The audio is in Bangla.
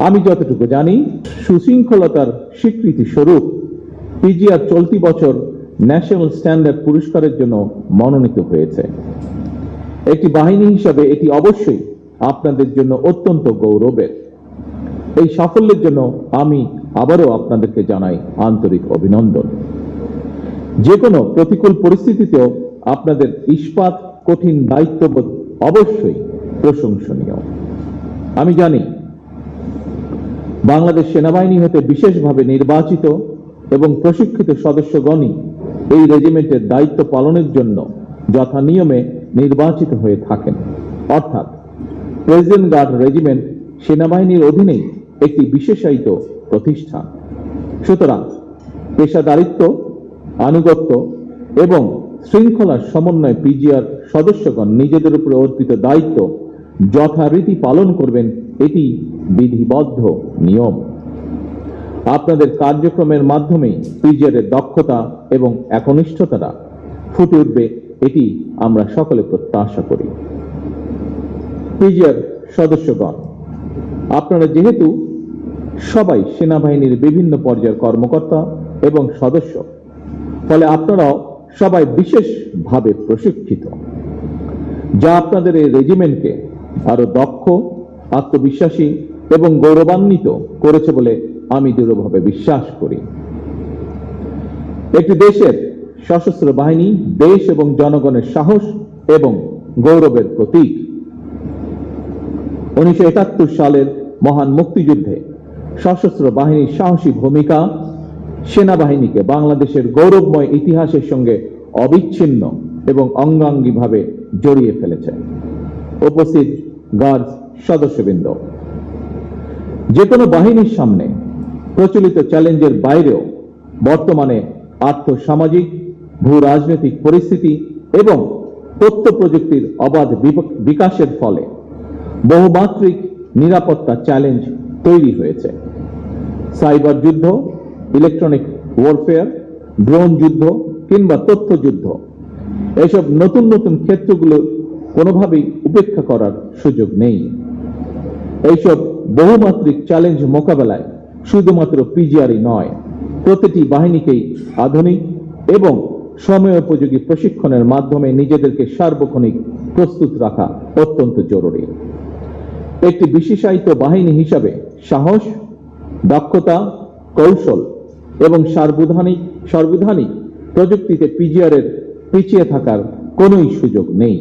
আমি যতটুকু জানি, সুশৃঙ্খলতার স্বীকৃতি স্বরূপ পিজিআর চলতি বছর ন্যাশনাল স্ট্যান্ডার্ড পুরস্কারের জন্য মনোনীত হয়েছে। একটি বাহিনী হিসাবে এটি অবশ্যই আপনাদের জন্য অত্যন্ত গৌরবের। এই সাফল্যের জন্য আমি আবারও আপনাদেরকে জানাই আন্তরিক অভিনন্দন। যে কোনো প্রতিকূল পরিস্থিতিতেও আপনাদের ইস্পাত কঠিন দায়িত্ববোধ অবশ্যই প্রশংসনীয়। আমি জানি বাংলাদেশ সেনাবাহিনী হতে বিশেষভাবে নির্বাচিত এবং প্রশিক্ষিত সদস্যগণই এই রেজিমেন্টের দায়িত্ব পালনের জন্য যথা নিয়মে নির্বাচিত হয়ে থাকেন। অর্থাৎ প্রেসিডেন্ট গার্ড রেজিমেন্ট সেনাবাহিনীর অধীনেই একটি বিশেষায়িত প্রতিষ্ঠান। সুতরাং পেশাদারিত্ব, আনুগত্য এবং শৃঙ্খলার সমন্বয়ে পিজিআর সদস্যগণ নিজেদের উপরে অর্পিত দায়িত্ব যথারীতি পালন করবেন, এটি বিধিবদ্ধ নিয়ম। আপনাদের কার্যক্রমের মাধ্যমেই পিজিআর এর দক্ষতা এবং একনিষ্ঠতাটা ফুটে উঠবে, এটি আমরা সকলে প্রত্যাশা করি। পিজিআর সদস্যগণ, আপনারা যেহেতু সবাই সেনাবাহিনীর বিভিন্ন পর্যায়ের কর্মকর্তা এবং সদস্য, ফলে আপনারাও সবাই বিশেষভাবে প্রশিক্ষিত, যা আপনাদের এই রেজিমেন্টকে আরো দক্ষ, আত্মবিশ্বাসী এবং গৌরবান্বিত করেছে বলে আমি দৃঢ়ভাবে বিশ্বাস করি। একটি দেশের সশস্ত্র বাহিনী দেশ এবং জনগণের সাহস এবং গৌরবের প্রতীক। 1971 সালের মহান মুক্তিযুদ্ধে সশস্ত্র বাহিনীর সাহসী ভূমিকা সেনাবাহিনীকে বাংলাদেশের গৌরবময় ইতিহাসের সঙ্গে অবিচ্ছিন্ন এবং অঙ্গাঙ্গিভাবে জড়িয়ে ফেলেছে। উপস্থিত গার্ড সদস্যবৃন্দ, যে কোনো বাহিনীর সামনে প্রচলিত চ্যালেঞ্জের বাইরেও বর্তমানে আর্থসামাজিক, ভূ রাজনৈতিক পরিস্থিতি এবং তথ্য প্রযুক্তির অবাধ বিকাশের ফলে বহুমাত্রিক নিরাপত্তা চ্যালেঞ্জ তৈরি হয়েছে। সাইবার যুদ্ধ, ইলেকট্রনিক ওয়ারফেয়ার, ড্রোন যুদ্ধ কিংবা তথ্য যুদ্ধ, এসব নতুন নতুন ক্ষেত্রগুলো কোনোভাবেই উপেক্ষা করার সুযোগ নেই। এইসব বহুমাত্রিক চ্যালেঞ্জ মোকাবেলায় শুধুমাত্র পিজিআরই নয়, প্রতিটি বাহিনীকেই আধুনিক এবং সময়োপযোগী প্রশিক্ষণের মাধ্যমে নিজেদেরকে সার্বক্ষণিক প্রস্তুত রাখা অত্যন্ত জরুরি। একটি বিশেষায়িত বাহিনী হিসাবে সাহস, দক্ষতা, কৌশল এবং সার্বধানিক প্রযুক্তিতে পিজিআর এর পিছিয়ে থাকার কোনোই সুযোগ নেই।